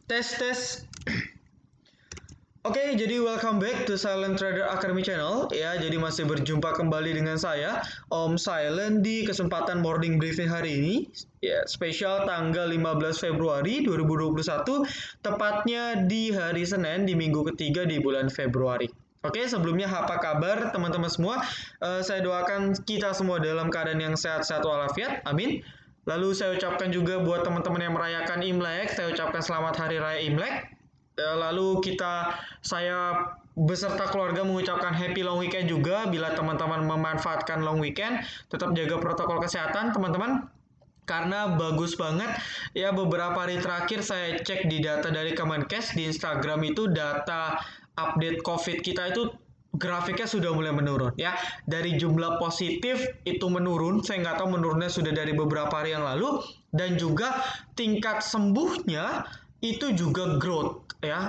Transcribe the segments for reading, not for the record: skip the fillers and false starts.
Tes tes. Oke, jadi welcome back to Silent Trader Academy Channel ya. Jadi masih berjumpa kembali dengan saya Om Silent di kesempatan morning briefing hari ini ya, spesial tanggal 15 Februari 2021, tepatnya di hari Senin di minggu ketiga di bulan Februari. Oke, sebelumnya apa kabar teman-teman semua? Saya doakan kita semua dalam keadaan yang sehat-sehat walafiat. Amin. Lalu saya ucapkan juga buat teman-teman yang merayakan Imlek, saya ucapkan selamat Hari Raya Imlek. Lalu saya beserta keluarga mengucapkan happy long weekend juga. Bila teman-teman memanfaatkan long weekend, tetap jaga protokol kesehatan teman-teman. Karena bagus banget ya, beberapa hari terakhir saya cek di data dari Kemenkes di Instagram itu, data update COVID kita itu grafiknya sudah mulai menurun ya. Dari jumlah positif itu menurun, saya nggak tahu menurunnya sudah dari beberapa hari yang lalu, dan juga tingkat sembuhnya itu juga growth ya,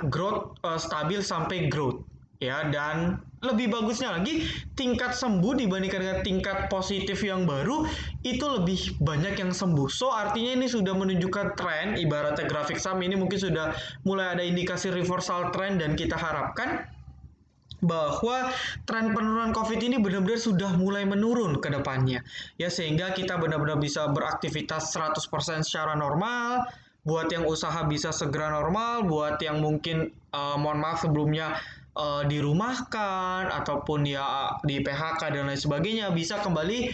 stabil sampai growth ya. Dan lebih bagusnya lagi, tingkat sembuh dibandingkan dengan tingkat positif yang baru itu lebih banyak yang sembuh. So artinya ini sudah menunjukkan tren, ibaratnya grafik saham ini mungkin sudah mulai ada indikasi reversal trend, dan kita harapkan bahwa tren penurunan COVID ini benar-benar sudah mulai menurun ke depannya ya, sehingga kita benar-benar bisa beraktivitas 100% secara normal. Buat yang usaha bisa segera normal, buat yang mungkin mohon maaf sebelumnya dirumahkan ataupun ya di PHK dan lain sebagainya, bisa kembali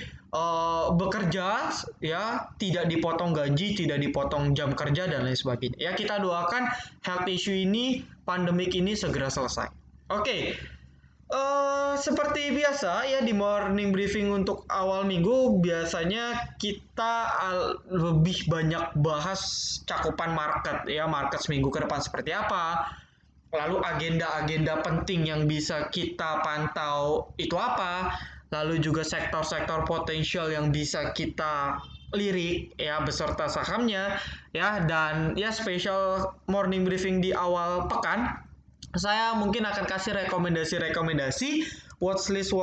bekerja ya, tidak dipotong gaji, tidak dipotong jam kerja dan lain sebagainya. Ya, kita doakan health issue ini, pandemik ini segera selesai. Oke. Seperti biasa ya, di morning briefing untuk awal minggu biasanya kita lebih banyak bahas cakupan market ya, market seminggu ke depan seperti apa, lalu agenda-agenda penting yang bisa kita pantau itu apa, lalu juga sektor-sektor potensial yang bisa kita lirik ya beserta sahamnya ya. Dan ya, special morning briefing di awal pekan, saya mungkin akan kasih rekomendasi-rekomendasi watchlist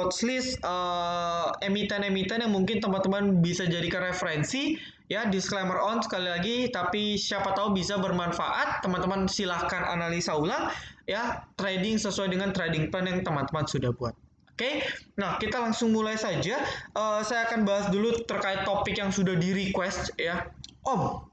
emiten-emiten yang mungkin teman-teman bisa jadikan referensi ya. Disclaimer on sekali lagi, tapi siapa tahu bisa bermanfaat. Teman-teman silahkan analisa ulang ya, trading sesuai dengan trading plan yang teman-teman sudah buat. Oke, nah kita langsung mulai saja. Saya akan bahas dulu terkait topik yang sudah di request ya. Om,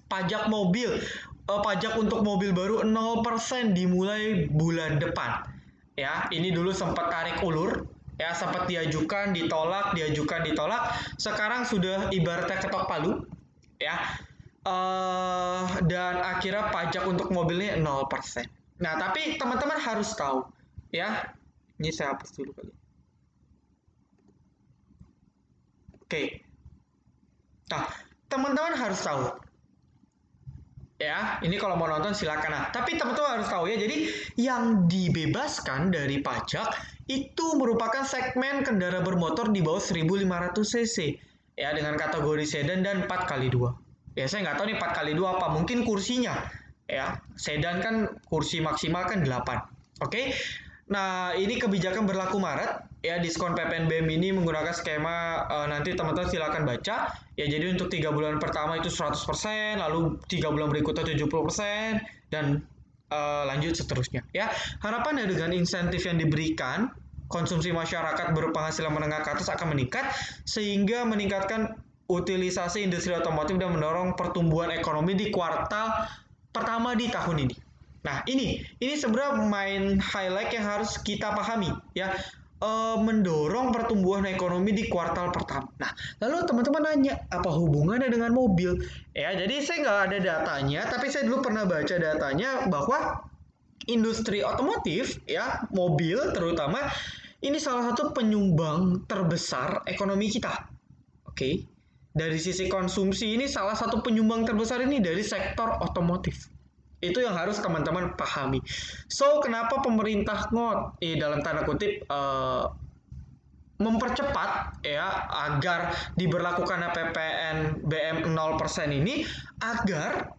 pajak mobil, pajak untuk mobil baru 0% dimulai bulan depan. Ya, ini dulu sempat tarik ulur, ya sempat diajukan, ditolak, diajukan, ditolak. Sekarang sudah ibaratnya ketok palu, ya. Dan akhirnya pajak untuk mobilnya 0%. Nah, tapi teman-teman harus tahu, ya. Ini saya hapus dulu kali. Oke. Nah, teman-teman harus tahu, ya, ini kalau mau nonton silakan. Nah, tapi teman-teman harus tahu ya, jadi yang dibebaskan dari pajak itu merupakan segmen kendaraan bermotor di bawah 1500 cc ya, dengan kategori sedan dan 4x2. Ya, saya nggak tahu nih 4x2 apa, mungkin kursinya ya. Sedan kan kursi maksimal kan 8. Oke. Nah, ini kebijakan berlaku Maret ya. Diskon PPNBM ini menggunakan skema, nanti teman-teman silakan baca ya. Jadi untuk 3 bulan pertama itu 100%, lalu 3 bulan berikutnya 70%, dan lanjut seterusnya ya. Harapan dengan insentif yang diberikan, konsumsi masyarakat berpenghasilan menengah ke atas akan meningkat, sehingga meningkatkan utilisasi industri otomotif dan mendorong pertumbuhan ekonomi di kuartal pertama di tahun ini. Nah, ini sebenarnya main highlight yang harus kita pahami ya. Mendorong pertumbuhan ekonomi di kuartal pertama. Nah, lalu teman-teman nanya, apa hubungannya dengan mobil? Ya, jadi saya nggak ada datanya, tapi saya dulu pernah baca datanya bahwa industri otomotif ya, mobil terutama, ini salah satu penyumbang terbesar ekonomi kita. Oke. Dari sisi konsumsi, ini salah satu penyumbang terbesar ini dari sektor otomotif. Itu yang harus teman-teman pahami. So, kenapa pemerintah dalam tanda kutip mempercepat ya agar diberlakukan PPN BM 0% ini, agar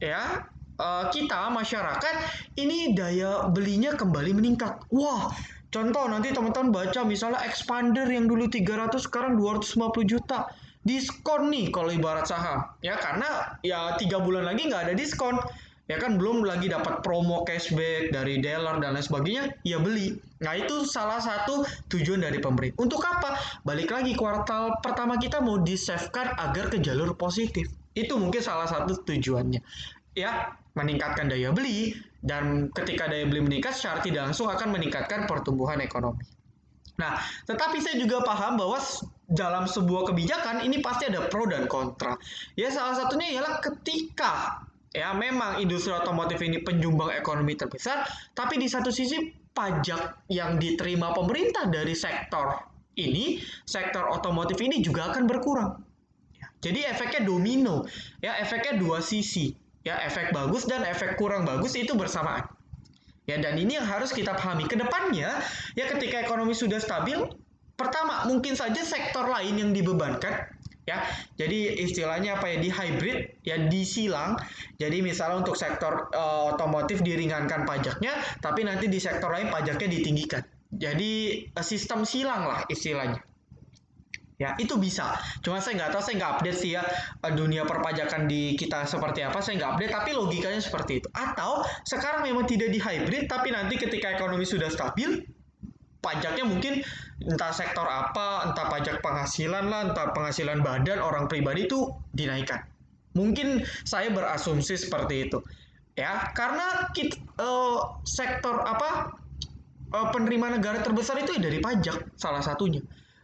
ya kita masyarakat ini daya belinya kembali meningkat. Wah, contoh nanti teman-teman baca misalnya expander yang dulu 300 sekarang 250 juta. Diskon nih kalau ibarat saham. Ya, karena ya 3 bulan lagi nggak ada diskon. Ya kan belum lagi dapat promo cashback dari dealer dan lain sebagainya, ya beli. Nah, itu salah satu tujuan dari pemerintah. Untuk apa? Balik lagi kuartal pertama kita mau di-safeguard agar ke jalur positif. Itu mungkin salah satu tujuannya. Ya, meningkatkan daya beli dan ketika daya beli meningkat secara tidak langsung akan meningkatkan pertumbuhan ekonomi. Nah, tetapi saya juga paham bahwa dalam sebuah kebijakan ini pasti ada pro dan kontra. Ya, salah satunya ialah ketika ya memang industri otomotif ini penyumbang ekonomi terbesar, tapi di satu sisi pajak yang diterima pemerintah dari sektor ini, sektor otomotif ini juga akan berkurang. Jadi efeknya domino, ya efeknya dua sisi, ya efek bagus dan efek kurang bagus itu bersamaan. Ya, dan ini yang harus kita pahami. Kedepannya, ya ketika ekonomi sudah stabil, pertama mungkin saja sektor lain yang dibebankan, ya. Jadi istilahnya apa ya, di hybrid, ya disilang. Jadi misalnya untuk sektor otomotif diringankan pajaknya, tapi nanti di sektor lain pajaknya ditinggikan. Jadi sistem silang lah istilahnya. Ya, itu bisa. Cuma saya nggak tahu, saya nggak update sih ya dunia perpajakan di kita seperti apa, saya nggak update, tapi logikanya seperti itu. Atau sekarang memang tidak di hybrid, tapi nanti ketika ekonomi sudah stabil, pajaknya mungkin entah sektor apa, entah pajak penghasilan lah, entah penghasilan badan orang pribadi itu dinaikkan. Mungkin saya berasumsi seperti itu. Ya, karena sektor apa penerima negara terbesar itu dari pajak salah satunya.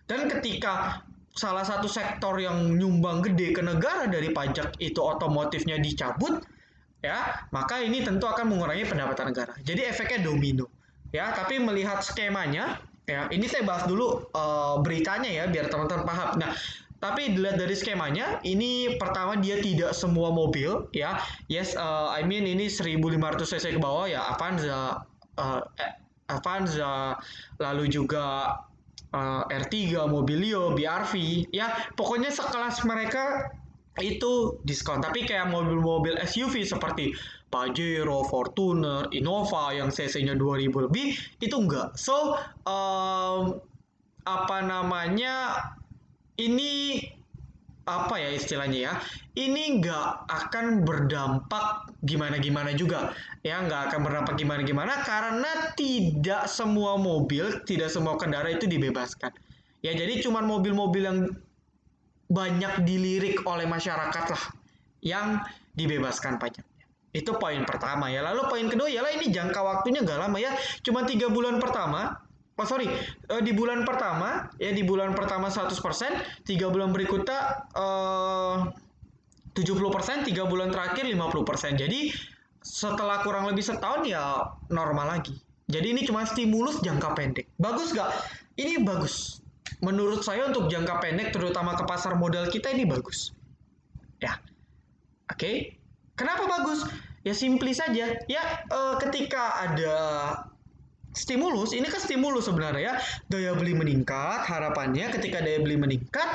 Dan ketika salah satu sektor yang nyumbang gede ke negara dari pajak itu otomotifnya dicabut, ya, maka ini tentu akan mengurangi pendapatan negara. Jadi efeknya domino. Ya, tapi melihat skemanya, ya, ini saya bahas dulu beritanya ya biar teman-teman paham. Nah, tapi dilihat dari skemanya, ini pertama dia tidak semua mobil, ya. Yes, I mean ini 1500 cc ke bawah ya, Avanza, lalu juga R3, Mobilio, BRV, ya pokoknya sekelas mereka itu diskon. Tapi kayak mobil-mobil SUV seperti Pajero, Fortuner, Innova yang cc-nya 2000 lebih itu enggak. So, apa namanya, ini apa ya istilahnya ya, ini nggak akan berdampak gimana-gimana juga, ya nggak akan berdampak gimana-gimana karena tidak semua mobil, tidak semua kendaraan itu dibebaskan. Ya jadi cuma mobil-mobil yang banyak dilirik oleh masyarakat lah yang dibebaskan pajaknya. Itu poin pertama ya. Lalu poin kedua ialah ini jangka waktunya nggak lama ya, cuma 3 bulan pertama. Oh sorry, di bulan pertama ya, di bulan pertama 100%, 3 bulan berikutnya 70%, 3 bulan terakhir 50%. Jadi setelah kurang lebih setahun ya normal lagi. Jadi ini cuma stimulus jangka pendek. Bagus nggak? Ini bagus. Menurut saya untuk jangka pendek, terutama ke pasar modal kita ini bagus. Ya, oke. Kenapa bagus? Ya simply saja. Ya ketika ada stimulus, ini kan stimulus sebenarnya ya. Daya beli meningkat, harapannya ketika daya beli meningkat,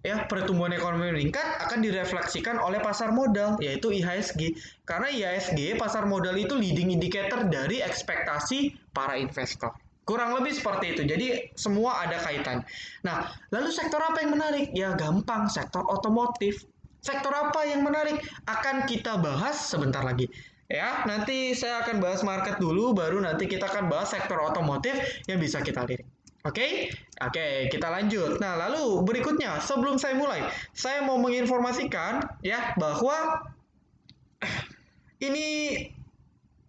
ya pertumbuhan ekonomi meningkat akan direfleksikan oleh pasar modal, yaitu IHSG. Karena IHSG, pasar modal itu leading indicator dari ekspektasi para investor. Kurang lebih seperti itu. Jadi semua ada kaitan. Nah, lalu sektor apa yang menarik? Ya gampang, sektor otomotif. Sektor apa yang menarik? Akan kita bahas sebentar lagi. Ya, nanti saya akan bahas market dulu, baru nanti kita akan bahas sektor otomotif yang bisa kita lirik. Oke? Oke, kita lanjut. Nah, lalu berikutnya, sebelum saya mulai, saya mau menginformasikan ya bahwa ini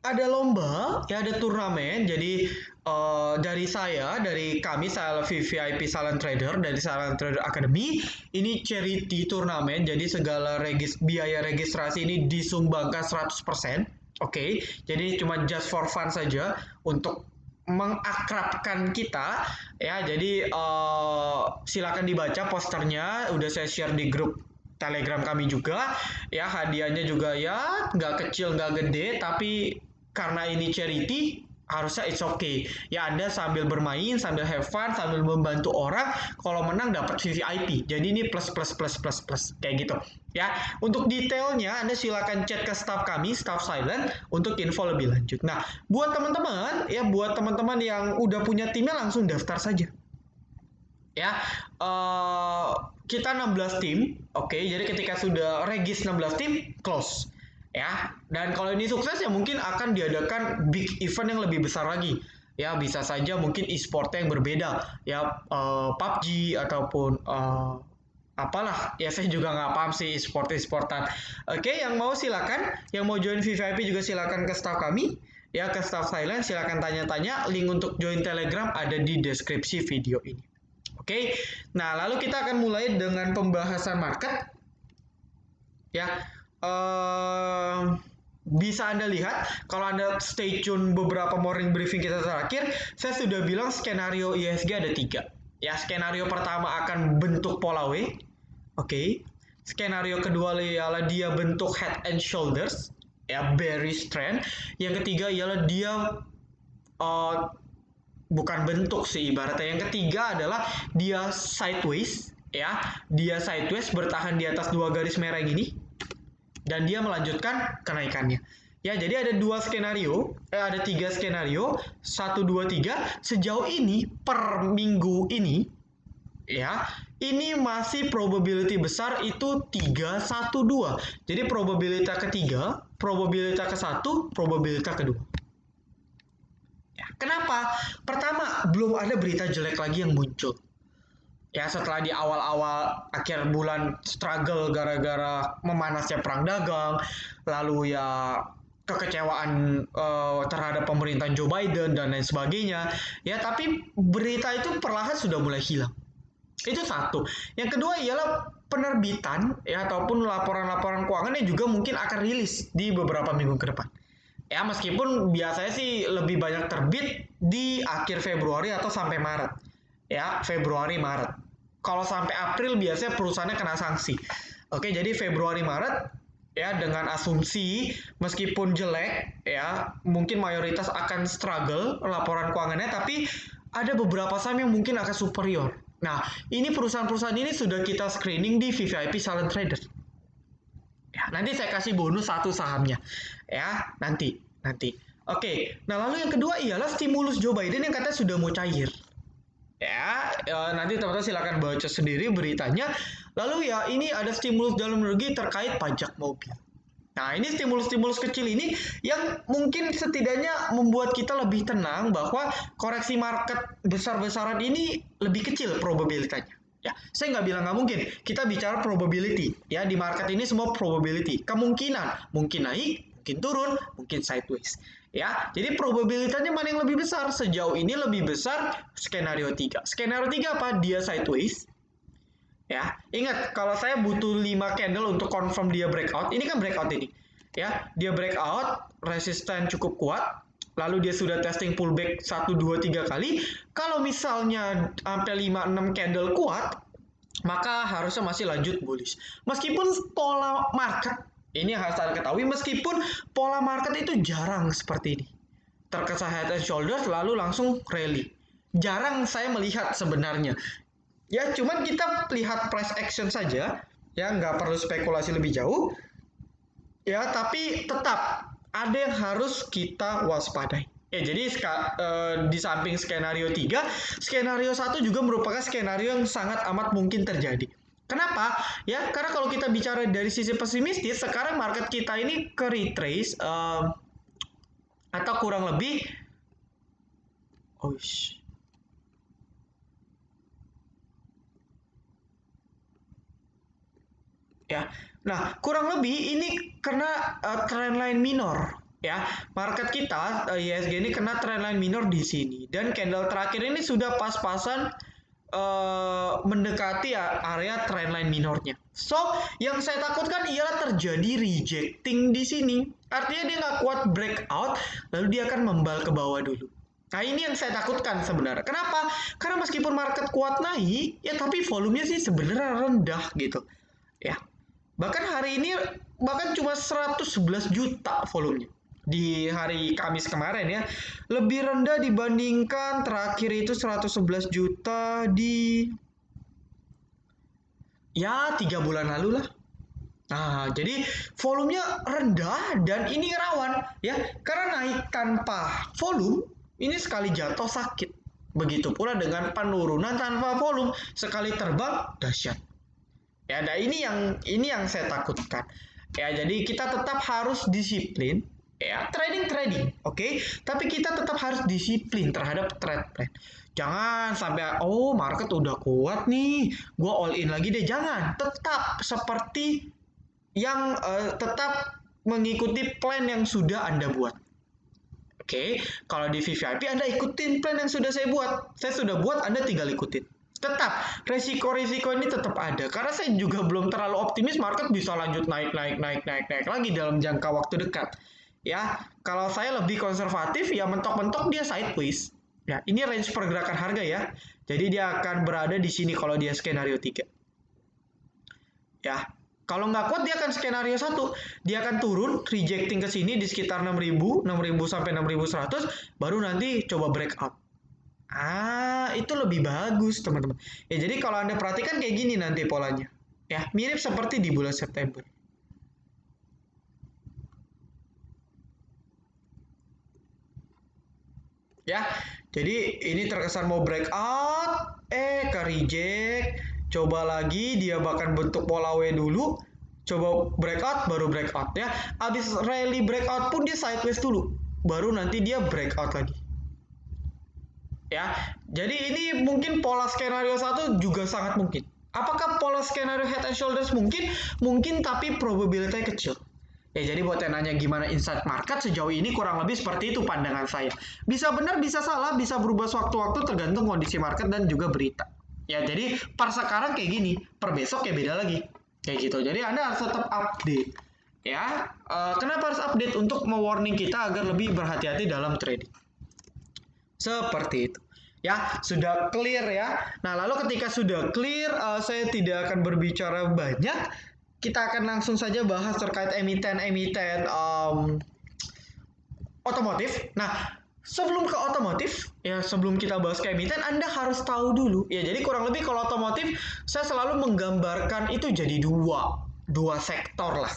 ada lomba, ya ada turnamen. Jadi dari kami VIP Silent Trader, dari Silent Trader Academy, ini charity turnamen. Jadi segala biaya registrasi ini disumbangkan 100%. Oke, jadi cuma just for fun saja untuk mengakrabkan kita, ya. Jadi silakan dibaca posternya, udah saya share di grup Telegram kami juga, ya. Hadiahnya juga ya nggak kecil nggak gede, tapi karena ini charity harusnya it's okay ya. Anda sambil bermain, sambil have fun, sambil membantu orang, kalau menang dapat VVIP. Jadi ini plus plus plus plus plus kayak gitu ya. Untuk detailnya Anda silakan chat ke staff kami, staff Silent, untuk info lebih lanjut. Nah, buat teman-teman ya, buat teman-teman yang udah punya timnya langsung daftar saja ya. Kita 16 tim. Oke, jadi ketika sudah regis 16 tim, close ya. Dan kalau ini sukses ya mungkin akan diadakan big event yang lebih besar lagi. Ya, bisa saja mungkin e-sport yang berbeda, ya PUBG ataupun apalah. Ya saya juga nggak paham sih e-sportan. Oke, yang mau silakan, yang mau join VVIP juga silakan ke staff kami. Ya, ke staff Silent silakan tanya-tanya. Link untuk join Telegram ada di deskripsi video ini. Oke, nah lalu kita akan mulai dengan pembahasan market. Ya, bisa Anda lihat kalau Anda stay tune beberapa morning briefing kita terakhir, saya sudah bilang skenario ISG ada 3. Ya, skenario pertama akan bentuk pola W. Oke. Skenario kedua ialah dia bentuk head and shoulders, ya bearish trend. Yang ketiga ialah dia bukan bentuk sih ibaratnya. Yang ketiga adalah dia sideways, ya. Dia sideways bertahan di atas 2 garis merah ini dan dia melanjutkan kenaikannya. Ya, jadi ada 2 skenario, ada 3 skenario, 1 2 3. Sejauh ini per minggu ini, ya, ini masih probability besar itu 3 1 2. Jadi probabilitas ketiga, probabilitas ke-1, probabilitas kedua. Ya, kenapa? Pertama, belum ada berita jelek lagi yang muncul. Ya, setelah di awal-awal akhir bulan struggle gara-gara memanasnya perang dagang, lalu ya kekecewaan terhadap pemerintahan Joe Biden dan lain sebagainya. Ya, tapi berita itu perlahan sudah mulai hilang. Itu satu. Yang kedua ialah penerbitan ya ataupun laporan-laporan keuangan yang juga mungkin akan rilis di beberapa minggu ke depan. Ya, meskipun biasanya sih lebih banyak terbit di akhir Februari atau sampai Maret. Ya, Februari Maret. Kalau sampai April biasanya perusahaannya kena sanksi. Oke, jadi Februari Maret ya dengan asumsi meskipun jelek ya mungkin mayoritas akan struggle laporan keuangannya, tapi ada beberapa saham yang mungkin akan superior. Nah, ini perusahaan-perusahaan ini sudah kita screening di VVIP Silent Trader. Ya, nanti saya kasih bonus 1 sahamnya. Ya, nanti. Oke, nah lalu yang kedua ialah stimulus Joe Biden yang katanya sudah mau cair. Ya, nanti teman-teman silakan baca sendiri beritanya. Lalu ya, ini ada stimulus dalam negeri terkait pajak mobil. Nah, ini stimulus-stimulus kecil ini yang mungkin setidaknya membuat kita lebih tenang bahwa koreksi market besar-besaran ini lebih kecil probabilitasnya. Ya, saya nggak bilang nggak mungkin. Kita bicara probability. Ya, di market ini semua probability. Kemungkinan, mungkin naik, mungkin turun, mungkin sideways. Ya, jadi probabilitasnya mana yang lebih besar? Sejauh ini lebih besar skenario 3. Skenario 3 apa? Dia sideways. Ya, ingat kalau saya butuh 5 candle untuk confirm dia breakout. Ini kan breakout ini. Ya, dia breakout, resisten cukup kuat. Lalu dia sudah testing pullback 1 2 3 kali. Kalau misalnya sampai 5 6 candle kuat, maka harusnya masih lanjut bullish. Meskipun pola market ini harus Anda ketahui, meskipun pola market itu jarang seperti ini. Terkesan head and shoulders lalu langsung rally. Jarang saya melihat sebenarnya. Ya, cuman kita lihat price action saja, ya nggak perlu spekulasi lebih jauh. Ya, tapi tetap ada yang harus kita waspadai. Ya, jadi di samping skenario 3, skenario 1 juga merupakan skenario yang sangat amat mungkin terjadi. Kenapa? Ya, karena kalau kita bicara dari sisi pesimistis, sekarang market kita ini ke retrace atau kurang lebih ya. Nah, kurang lebih ini kena trendline minor ya. Market kita ISG ini kena trendline minor di sini dan candle terakhir ini sudah pas-pasan mendekati area trendline minornya. So, yang saya takutkan ialah terjadi rejecting di sini. Artinya dia nggak kuat breakout, lalu dia akan membal ke bawah dulu. Nah, ini yang saya takutkan sebenarnya. Kenapa? Karena meskipun market kuat naik, ya tapi volumenya sih sebenarnya rendah gitu. Ya. Bahkan hari ini bahkan cuma 111 juta volumenya di hari Kamis kemarin ya. Lebih rendah dibandingkan terakhir itu 111 juta di ya 3 bulan lalu lah. Nah, jadi volumenya rendah dan ini rawan ya. Karena naik tanpa volume ini sekali jatuh sakit. Begitu pula dengan penurunan tanpa volume, sekali terbang dahsyat. Ya, nah ini yang saya takutkan. Ya, jadi kita tetap harus disiplin ya, trading, oke? Tapi kita tetap harus disiplin terhadap trade plan. Jangan sampai market udah kuat nih, gua all in lagi deh. Jangan, tetap seperti yang tetap mengikuti plan yang sudah Anda buat. Oke, kalau di VVIP Anda ikutin plan yang sudah saya buat. Saya sudah buat, Anda tinggal ikutin. Tetap, resiko-resiko ini tetap ada. Karena saya juga belum terlalu optimis market bisa lanjut naik lagi dalam jangka waktu dekat. Ya, kalau saya lebih konservatif, ya mentok-mentok dia sideways. Ya, ini range pergerakan harga ya. Jadi dia akan berada di sini kalau dia skenario 3. Ya, kalau nggak kuat dia akan skenario 1. Dia akan turun, rejecting ke sini di sekitar 6.000 sampai 6.100, baru nanti coba breakout. Itu lebih bagus, teman-teman. Ya, jadi kalau Anda perhatikan kayak gini nanti polanya. Ya, mirip seperti di bulan September. Ya, jadi ini terkesan mau breakout, ke reject, coba lagi dia bahkan bentuk pola W dulu, coba breakout baru breakout ya. Habis rally breakout pun dia sideways dulu, baru nanti dia breakout lagi. Ya, jadi ini mungkin pola skenario 1 juga sangat mungkin. Apakah pola skenario head and shoulders mungkin? Mungkin, tapi probability kecil. Ya, jadi buat yang nanya gimana insight market, sejauh ini kurang lebih seperti itu pandangan saya. Bisa benar, bisa salah, bisa berubah sewaktu-waktu tergantung kondisi market dan juga berita. Ya, jadi per sekarang kayak gini, per besok ya beda lagi. Kayak gitu. Jadi Anda harus tetap update. Ya, kenapa harus update? Untuk mewarning kita agar lebih berhati-hati dalam trading. Seperti itu. Ya, sudah clear ya. Nah, lalu ketika sudah clear, saya tidak akan berbicara banyak. Kita akan langsung saja bahas terkait emiten-emiten otomotif. Nah, sebelum ke otomotif, ya sebelum kita bahas ke emiten, Anda harus tahu dulu. Ya, jadi kurang lebih kalau otomotif, saya selalu menggambarkan itu jadi dua sektor lah.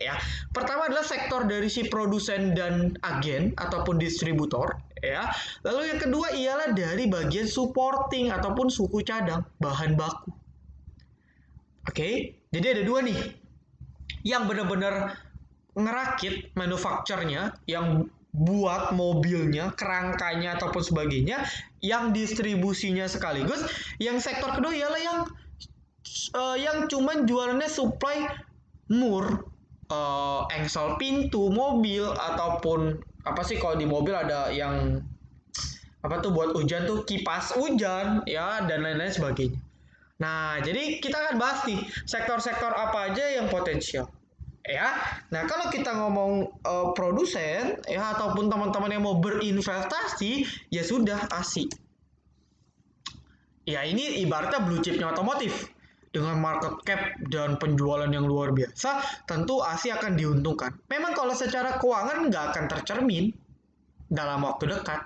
Ya, pertama adalah sektor dari si produsen dan agen ataupun distributor. Ya, lalu yang kedua ialah dari bagian supporting ataupun suku cadang bahan baku. Oke, jadi ada dua nih, yang benar-benar ngerakit manufakturnya, yang buat mobilnya, kerangkanya ataupun sebagainya, yang distribusinya sekaligus. Yang sektor kedua ialah yang cuman jualannya supply mur, engsel pintu mobil, ataupun apa sih kalau di mobil ada yang apa tuh buat hujan tuh, kipas hujan ya, dan lain-lain sebagainya. Nah, jadi kita akan bahas nih sektor-sektor apa aja yang potensial. Ya, nah kalau kita ngomong produsen ya ataupun teman-teman yang mau berinvestasi, ya sudah asik. Ya ini ibaratnya blue chipnya otomotif. Dengan market cap dan penjualan yang luar biasa, tentu ASI akan diuntungkan. Memang kalau secara keuangan nggak akan tercermin dalam waktu dekat.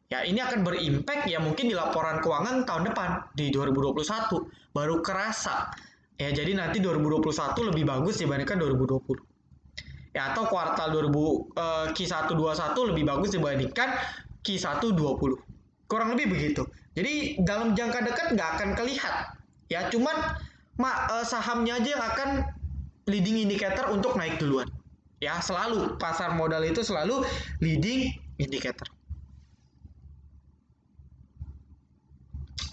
Ya ini akan berimpact ya mungkin di laporan keuangan tahun depan, di 2021, baru kerasa. Ya jadi nanti 2021 lebih bagus dibandingkan 2020. Ya atau kuartal Q1 21 lebih bagus dibandingkan Q1 20. Kurang lebih begitu. Jadi dalam jangka dekat nggak akan kelihatan. Ya cuman sahamnya aja yang akan leading indicator untuk naik duluan. Ya selalu pasar modal itu selalu leading indicator.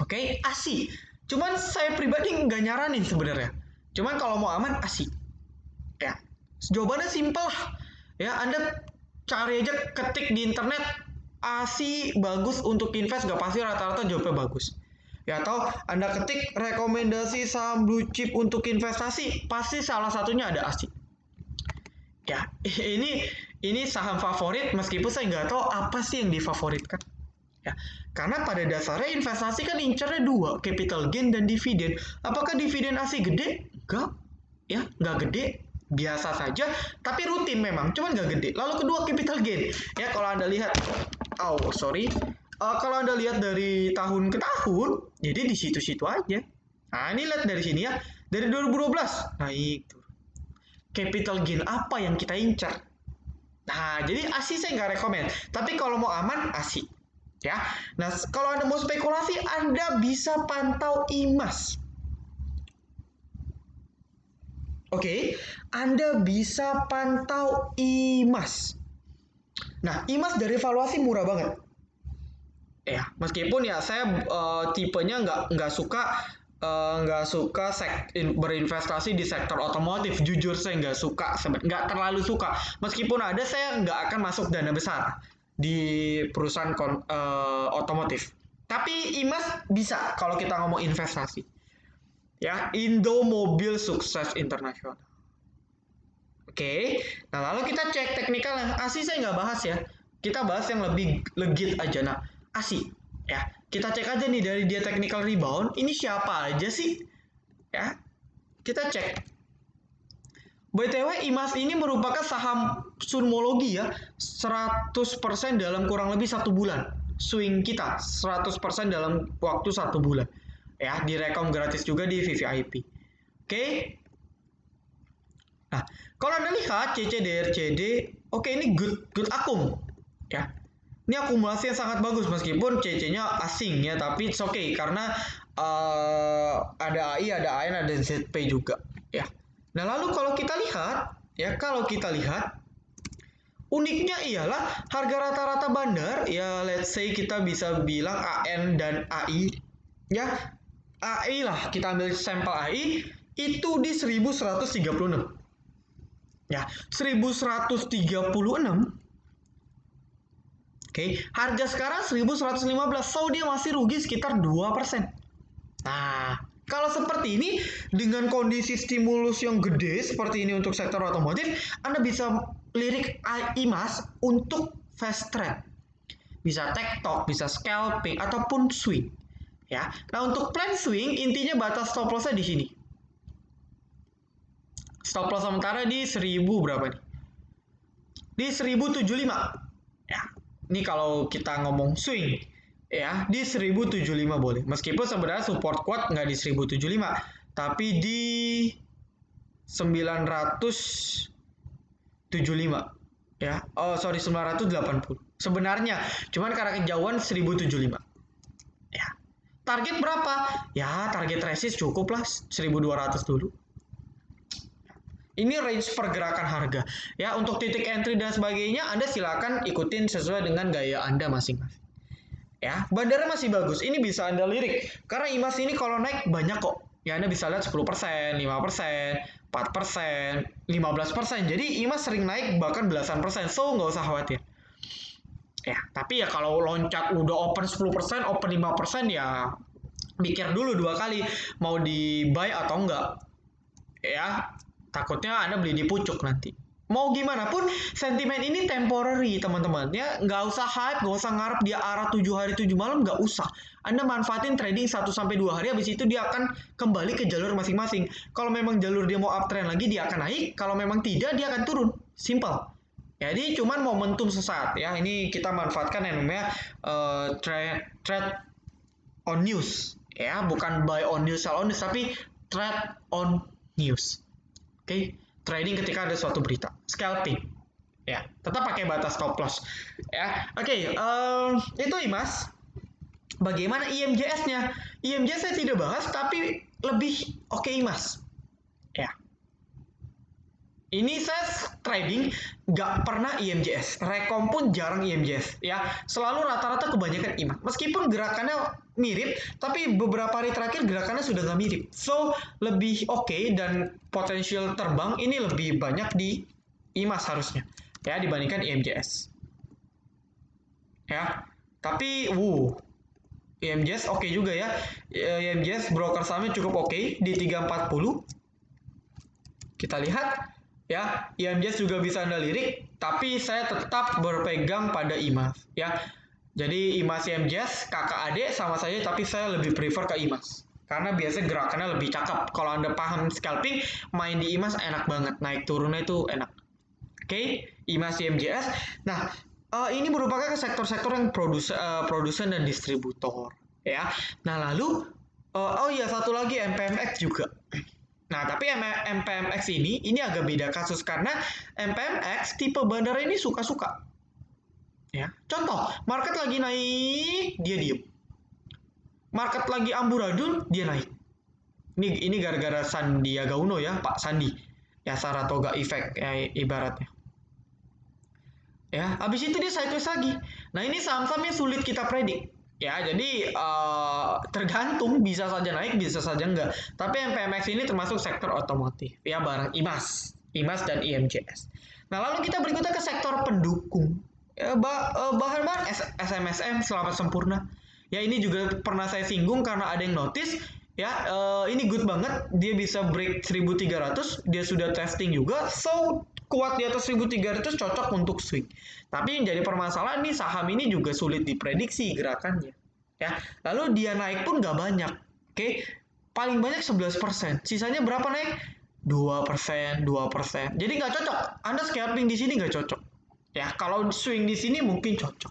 Oke, ASI. Cuman saya pribadi nggak nyaranin sebenarnya. Cuman kalau mau aman ASI. Ya, jawabannya simpel lah. Ya, Anda cari aja, ketik di internet ASI bagus untuk invest, gak pasti rata-rata jawabnya bagus. Ya, atau Anda ketik rekomendasi saham blue chip untuk investasi, pasti salah satunya ada ASI. Ya, ini saham favorit meskipun saya nggak tahu apa sih yang difavoritkan. Ya, karena pada dasarnya investasi kan incernya dua, capital gain dan dividen. Apakah dividen ASI gede? Enggak. Ya, nggak gede, biasa saja, tapi rutin memang, cuman nggak gede. Lalu kedua, capital gain. Ya, kalau Anda lihat, kalau Anda lihat dari tahun ke tahun, jadi di situ-situ aja. Nah, ini lihat dari sini ya, dari 2012 naik tuh. Capital gain apa yang kita incar? Nah, jadi ASI saya nggak rekomend. Tapi kalau mau aman, ASI. Ya, nah kalau Anda mau spekulasi, Anda bisa pantau IMAS. Oke, Anda bisa pantau IMAS. Nah, IMAS dari valuasi murah banget. Ya, meskipun ya saya tipenya nggak suka berinvestasi di sektor otomotif. Jujur saya nggak suka, nggak terlalu suka. Meskipun ada, saya nggak akan masuk dana besar di perusahaan otomotif. Tapi IMAS bisa kalau kita ngomong investasi. Ya, Indo Mobil Sukses Internasional. Oke, nah lalu kita cek teknikalnya. ASI saya nggak bahas ya. Kita bahas yang lebih legit aja. Nah, ASI. Ya, kita cek aja nih dari dia technical rebound. Ini siapa aja sih? Ya, kita cek. BTW, IMAS ini merupakan saham sunmologi ya. 100% dalam kurang lebih 1 bulan. Swing kita 100% dalam waktu 1 bulan. Ya, direkom gratis juga di VVIP. Oke, nah, kalau Anda lihat CCDRCD, oke ini good akum ya. Ini akumulasi yang sangat bagus meskipun CC-nya asing ya, tapi it's okay karena ada AI, ada AN, ada ZP juga ya. Nah, lalu kalau kita lihat uniknya ialah harga rata-rata bandar ya, let's say kita bisa bilang AN dan AI ya. AI lah, kita ambil sampel AI itu di 1136. Ya, 1136. Oke, harga sekarang 1115. So dia masih rugi sekitar 2%. Nah, kalau seperti ini dengan kondisi stimulus yang gede seperti ini untuk sektor otomotif, Anda bisa lirik IMAS untuk fast trade. Bisa tektok, bisa scalping ataupun swing. Ya. Nah, untuk plan swing intinya batas stop loss-nya di sini. Stop loss sementara di 1000 berapa nih? Di 1075. Ya, ini kalau kita ngomong swing ya di 1075 boleh. Meskipun sebenarnya support kuat nggak di 1075, tapi di 975 ya. Oh, sorry 980. Sebenarnya cuman karena kejauhan 1075. Ya. Target berapa? Ya, target resist cukup lah 1200 dulu. Ini range pergerakan harga. Ya, untuk titik entry dan sebagainya Anda silakan ikutin sesuai dengan gaya Anda masing-masing. Ya, bandara masih bagus. Ini bisa Anda lirik. Karena IMAS ini kalau naik banyak kok. Ya, Anda bisa lihat 10%, 5%, 4%, 15%. Jadi IMAS sering naik bahkan belasan persen. So, nggak usah khawatir. Ya, tapi ya kalau loncat udah open 10%, open 5% ya pikir dulu 2 kali mau di buy atau enggak. Ya, takutnya Anda beli di pucuk nanti. Mau gimana pun, sentimen ini temporary, teman-teman. Ya, nggak usah hype, nggak usah ngarep dia arah 7 hari 7 malam, nggak usah. Anda manfaatin trading 1-2 hari, habis itu dia akan kembali ke jalur masing-masing. Kalau memang jalur dia mau uptrend lagi, dia akan naik. Kalau memang tidak, dia akan turun. Simple. Jadi cuman momentum sesaat ya. Ini kita manfaatkan yang namanya trade on news. Ya, bukan buy on news, sell on news, tapi trade on news. Oke, trading ketika ada suatu berita, scalping, ya, tetap pakai batas stop loss, ya. Oke, itu IMAS. Bagaimana IMJS-nya? IMJS saya tidak bahas, tapi lebih oke IMAS, ya. Ini saya trading nggak pernah IMJS, rekom pun jarang IMJS, ya. Selalu rata-rata kebanyakan IMAS. Meskipun gerakannya mirip, tapi beberapa hari terakhir gerakannya sudah nggak mirip. So, lebih oke dan potensial terbang ini lebih banyak di IMAS harusnya, ya, dibandingkan IMJS. Ya, tapi, IMJS oke juga ya. IMJS broker sahamnya cukup oke di 340. Kita lihat. Ya, IMJS juga bisa Anda lirik, tapi saya tetap berpegang pada IMAS, ya. Jadi IMAS IMJS kakak adik sama saja, tapi saya lebih prefer ke IMAS. Karena biasanya gerakannya lebih cakep. Kalau Anda paham scalping, main di IMAS enak banget. Naik turunnya itu enak. Oke, IMAS IMJS. Nah, ini merupakan sektor-sektor yang produsen dan distributor, ya. Nah, lalu oh iya, satu lagi MPMX juga. Nah, tapi MPMX ini agak beda kasus karena MPMX tipe bandara ini suka-suka. Ya, contoh, market lagi naik, dia diem. Market lagi amburadul, dia naik. Ini gara-gara Sandiaga Uno ya, Pak Sandi. Ya Saratoga effect ya ibaratnya. Ya, habis itu dia sideways lagi. Nah, ini saham-saham yang sulit kita predik. Ya, jadi tergantung, bisa saja naik, bisa saja enggak. Tapi MPMX ini termasuk sektor otomotif, ya barang IMAS dan IMJS. Nah, lalu kita berikutnya ke sektor pendukung. Ya, bahan-bahan SMSM Selamat Sempurna. Ya, ini juga pernah saya singgung karena ada yang notice. Ya, ini good banget. Dia bisa break 1300. Dia sudah testing juga. So, kuat di atas 1300 cocok untuk swing. Tapi yang jadi permasalahan nih, saham ini juga sulit diprediksi gerakannya. Ya, lalu dia naik pun nggak banyak. Oke, paling banyak 11%. Sisanya berapa naik? 2%, 2%. Jadi nggak cocok. Anda scalping di sini nggak cocok. Ya, kalau swing di sini mungkin cocok.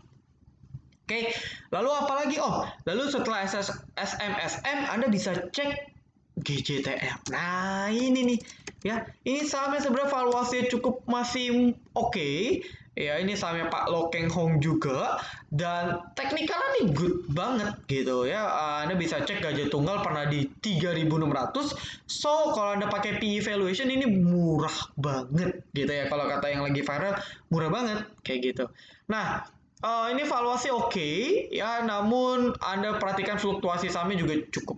Oke, lalu apalagi? Oh, lalu setelah SMSM Anda bisa cek GJTL. Nah, ini nih. Ya, ini sahamnya sebenarnya valuasinya cukup masih oke. Ya, ini sahamnya Pak Lo Keng Hong juga dan teknikalnya nih good banget gitu ya. Anda bisa cek gajah tunggal pernah di 3.600. So, kalau Anda pakai PE valuation ini murah banget gitu ya. Kalau kata yang lagi viral, murah banget kayak gitu. Nah, ini valuasi oke ya, namun Anda perhatikan fluktuasi sahamnya juga cukup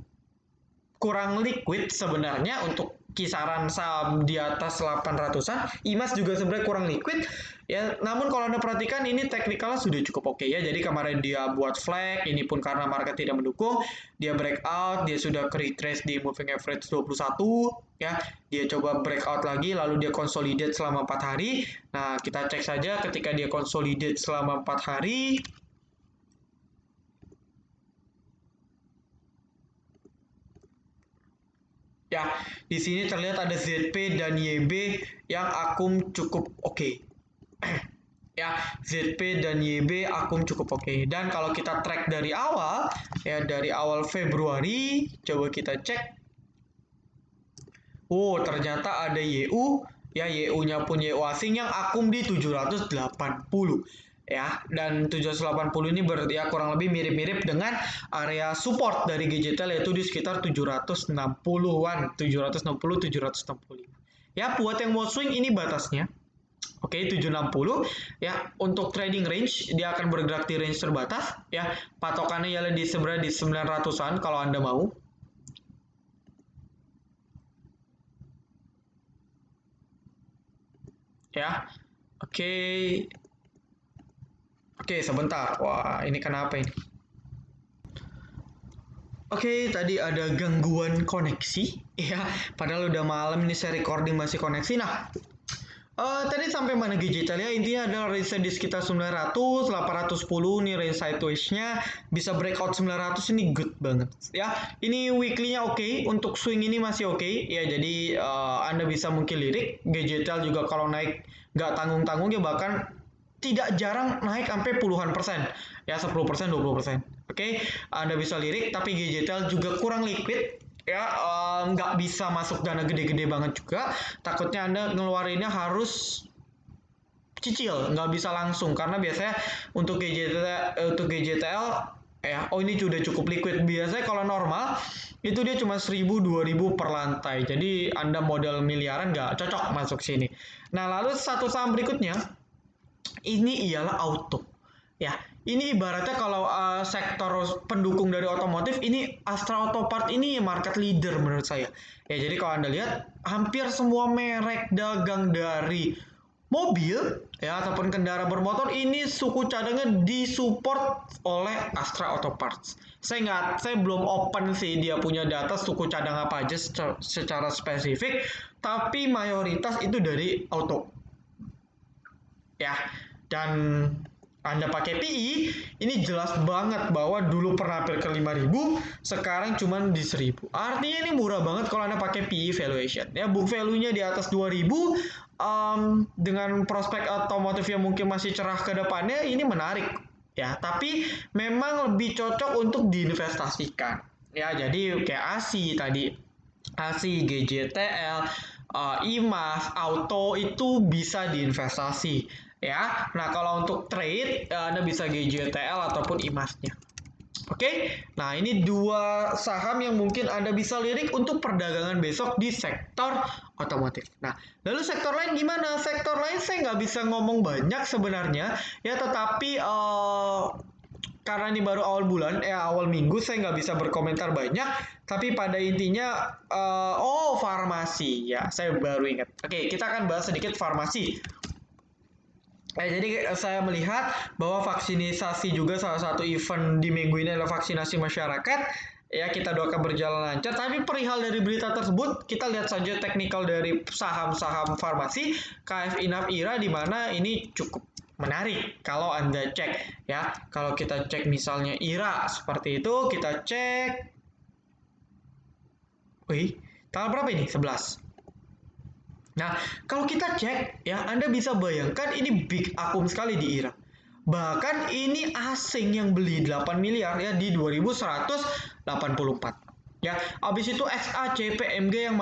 kurang liquid sebenarnya untuk kisaran saham di atas 800-an. IMAS juga sebenarnya kurang liquid ya, namun kalau Anda perhatikan ini teknikalnya sudah cukup oke ya. Jadi kemarin dia buat flag, ini pun karena market tidak mendukung, dia breakout, dia sudah retrace di moving average 21 ya. Dia coba breakout lagi lalu dia consolidate selama 4 hari. Nah, kita cek saja ketika dia consolidate selama 4 hari. Ya, di sini terlihat ada ZP dan YB yang akum cukup oke. Ya, ZP dan YB akum cukup oke. Dan kalau kita track dari awal, ya dari awal Februari, coba kita cek. Oh, ternyata ada YU, ya YU-nya pun YU asing yang akum di 780. Ya, dan 780 ini ya kurang lebih mirip-mirip dengan area support dari GJTL yaitu di sekitar 760-an, 760 765. Ya, buat yang mau swing ini batasnya. Oke, 760 ya. Untuk trading range dia akan bergerak di range terbatas ya. Patokannya ialah di sebenarnya di 900-an kalau Anda mau. Ya. Oke. Oke, sebentar. Wah, ini kenapa ini? Oke, tadi ada gangguan koneksi. Ya, padahal udah malam ini saya recording masih koneksi. Nah, tadi sampai mana digital ya? Intinya adalah range di sekitar 900, 810 nih range sideways-nya. Bisa breakout 900 ini good banget. Ya, ini weekly-nya oke. Untuk swing ini masih oke. Ya, jadi Anda bisa mungkin lirik. GJTL juga kalau naik nggak tanggung-tanggung ya bahkan tidak jarang naik sampai puluhan persen. Ya, 10%, 20%. Oke, Anda bisa lirik, tapi GJTL juga kurang liquid ya, nggak bisa masuk dana gede-gede banget juga. Takutnya Anda ngeluarinnya harus cicil, nggak bisa langsung karena biasanya untuk GJTL ya, oh ini sudah cukup liquid. Biasanya kalau normal itu dia cuma 1000 2000 per lantai. Jadi Anda modal miliaran nggak cocok masuk sini. Nah, lalu satu saham berikutnya ini ialah auto. Ya, ini ibaratnya kalau sektor pendukung dari otomotif ini Astra Auto Part ini market leader menurut saya. Ya, jadi kalau Anda lihat hampir semua merek dagang dari mobil ya ataupun kendaraan bermotor ini suku cadangnya disupport oleh Astra Auto Parts. Saya belum open sih dia punya data suku cadang apa aja secara spesifik, tapi mayoritas itu dari auto. Ya, dan Anda pakai PI, ini jelas banget bahwa dulu pernah hampir ke 5.000, sekarang cuma di 1.000. Artinya ini murah banget kalau Anda pakai PI valuation. Ya, book value-nya di atas 2.000, dengan prospek otomotif yang mungkin masih cerah ke depannya, ini menarik. Ya, tapi memang lebih cocok untuk diinvestasikan. Ya, jadi kayak ASI tadi, ASI, GJTL, IMAS, auto itu bisa diinvestasi ya. Nah, kalau untuk trade Anda bisa GJTL ataupun IMAS-nya. Oke, nah ini dua saham yang mungkin Anda bisa lirik untuk perdagangan besok di sektor otomotif. Nah, lalu sektor lain gimana? Sektor lain saya nggak bisa ngomong banyak sebenarnya, ya tetapi karena ini baru awal bulan, awal minggu saya nggak bisa berkomentar banyak, tapi pada intinya, farmasi, ya saya baru ingat. Oke, kita akan bahas sedikit farmasi. Jadi saya melihat bahwa vaksinisasi juga salah satu event di minggu ini adalah vaksinasi masyarakat. Ya, kita doakan berjalan lancar. Tapi perihal dari berita tersebut, kita lihat saja teknikal dari saham-saham farmasi, KF Inaf IRA, di mana ini cukup menarik kalau Anda cek. Ya, kalau kita cek misalnya IRA seperti itu, kita cek. Wih, tanggal berapa ini? 11. Nah, kalau kita cek, ya Anda bisa bayangkan ini big akum sekali di IRA. Bahkan ini asing yang beli 8 miliar ya di 2184. Ya, habis itu XACP MG yang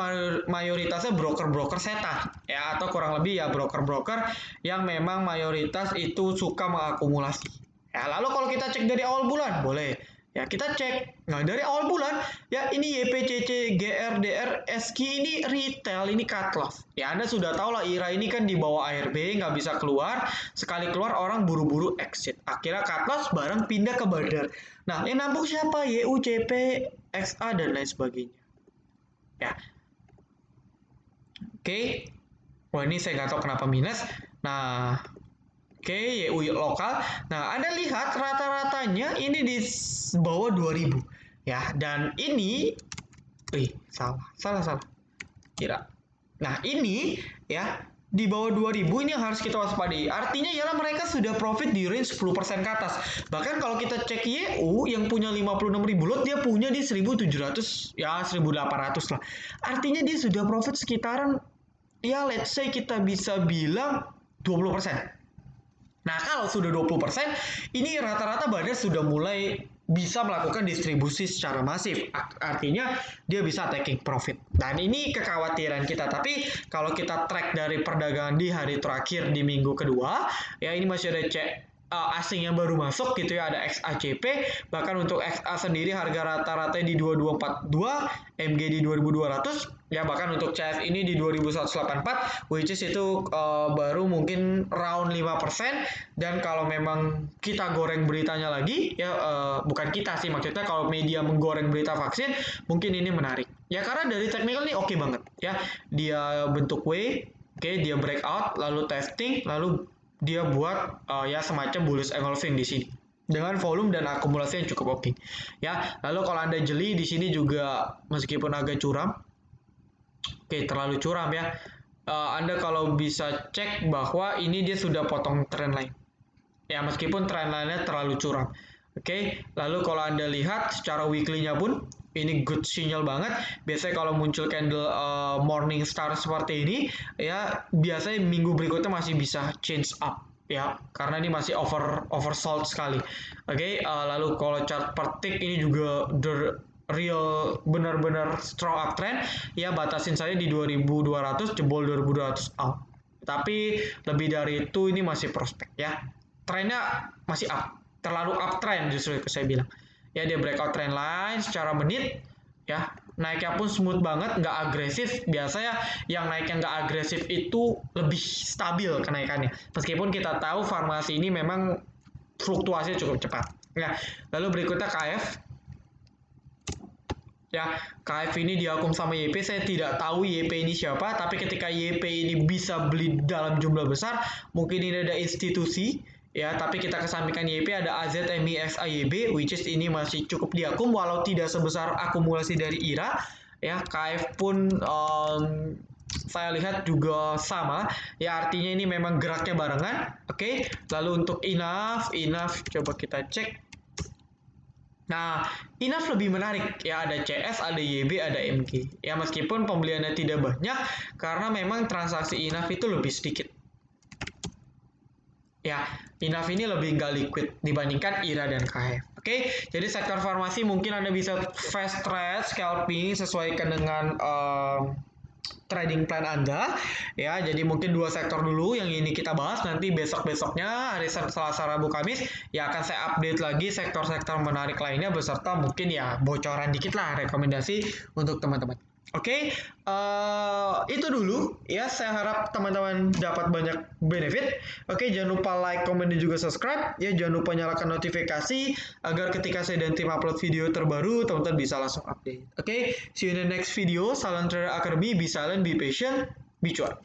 mayoritasnya broker-broker setan ya, atau kurang lebih ya broker-broker yang memang mayoritas itu suka mengakumulasi. Ya, lalu kalau kita cek dari awal bulan, boleh. Ya, kita cek. Nah, dari awal bulan, ya ini YPCC, GRDR, SQ ini retail, ini cut loss. Ya, Anda sudah tahu lah IRA ini kan di bawah ARB, nggak bisa keluar. Sekali keluar, orang buru-buru exit. Akhirnya cut loss, barang pindah ke Badar. Nah, yang nampung siapa? YUCP, XA, dan lain sebagainya. Ya. Oke. Wah, ini saya nggak tahu kenapa minus. Nah, oke, YUI lokal. Nah, Anda lihat rata-ratanya ini di bawah 2000. Ya, dan ini salah. Kira. Nah, ini ya di bawah 2000 ini yang harus kita waspadai. Artinya ialah mereka sudah profit di range 10% ke atas. Bahkan kalau kita cek YU yang punya 56.000 lot, dia punya di 1700 ya 1800 lah. Artinya dia sudah profit sekitaran ya let's say kita bisa bilang 20%. Nah, kalau sudah 20%, ini rata-rata Badar sudah mulai bisa melakukan distribusi secara masif. Artinya, dia bisa taking profit. Dan ini kekhawatiran kita. Tapi, kalau kita track dari perdagangan di hari terakhir di minggu kedua, ya ini masih ada asing yang baru masuk gitu ya, ada XACP. Bahkan untuk XA sendiri harga rata-rata di 2242, MG di 2200, ya bahkan untuk CF ini di 2184, which is itu baru mungkin round 5%. Dan kalau memang kita goreng beritanya lagi, ya bukan kita sih, maksudnya kalau media menggoreng berita vaksin, mungkin ini menarik. Ya karena dari technical ini oke banget ya. Dia bentuk W, oke, dia breakout, lalu testing, lalu dia buat ya semacam bullish engulfing di sini dengan volume dan akumulasi yang cukup oke. Ya, lalu kalau Anda jeli di sini juga meskipun agak curam. Oke, terlalu curam ya. Anda kalau bisa cek bahwa ini dia sudah potong trend line. Ya, meskipun trend line-nya terlalu curam. Oke, lalu kalau Anda lihat secara weekly-nya pun ini good signal banget. Biasanya kalau muncul candle morning star seperti ini, ya biasanya minggu berikutnya masih bisa change up ya, karena ini masih oversold sekali. Oke, lalu kalau chart per tick ini juga real benar-benar strong uptrend, ya batasin saya di 2200, jebol 2200 out. Tapi lebih dari itu ini masih prospek ya. Trennya masih up, terlalu uptrend justru itu saya bilang. Ya dia breakout trend line secara menit, ya naiknya pun smooth banget, nggak agresif. Biasanya yang naiknya nggak agresif itu lebih stabil kenaikannya. Meskipun kita tahu farmasi ini memang fluktuasinya cukup cepat. Ya, lalu berikutnya KF. Ya, KF ini diakum sama YP, saya tidak tahu YP ini siapa, tapi ketika YP ini bisa beli dalam jumlah besar, mungkin ini ada institusi. Ya, tapi kita kesampingkan YP ada AZMIXAYB, which is ini masih cukup diakum walau tidak sebesar akumulasi dari IRA. Ya, KF pun saya lihat juga sama. Ya, artinya ini memang geraknya barengan. Oke, lalu untuk INAF coba kita cek. Nah, INAF lebih menarik. Ya, ada CS, ada YB, ada MG. Ya, meskipun pembeliannya tidak banyak, karena memang transaksi INAF itu lebih sedikit. Ya, INAF ini lebih nggak liquid dibandingkan IRA dan KF. Oke, jadi sektor farmasi mungkin Anda bisa fast trade, scalping, sesuaikan dengan trading plan Anda ya. Jadi mungkin 2 sektor dulu yang ini kita bahas, nanti besok-besoknya hari Selasa, Rabu, Kamis ya akan saya update lagi sektor-sektor menarik lainnya beserta mungkin ya bocoran dikit lah rekomendasi untuk teman-teman. Oke, itu dulu ya. Saya harap teman-teman dapat banyak benefit. Oke, jangan lupa like, comment, dan juga subscribe. Ya, jangan lupa nyalakan notifikasi agar ketika saya dan tim upload video terbaru, teman-teman bisa langsung update. Oke, see you in the next video. Salam Trader Academy. Be silent, be patient, be cuan.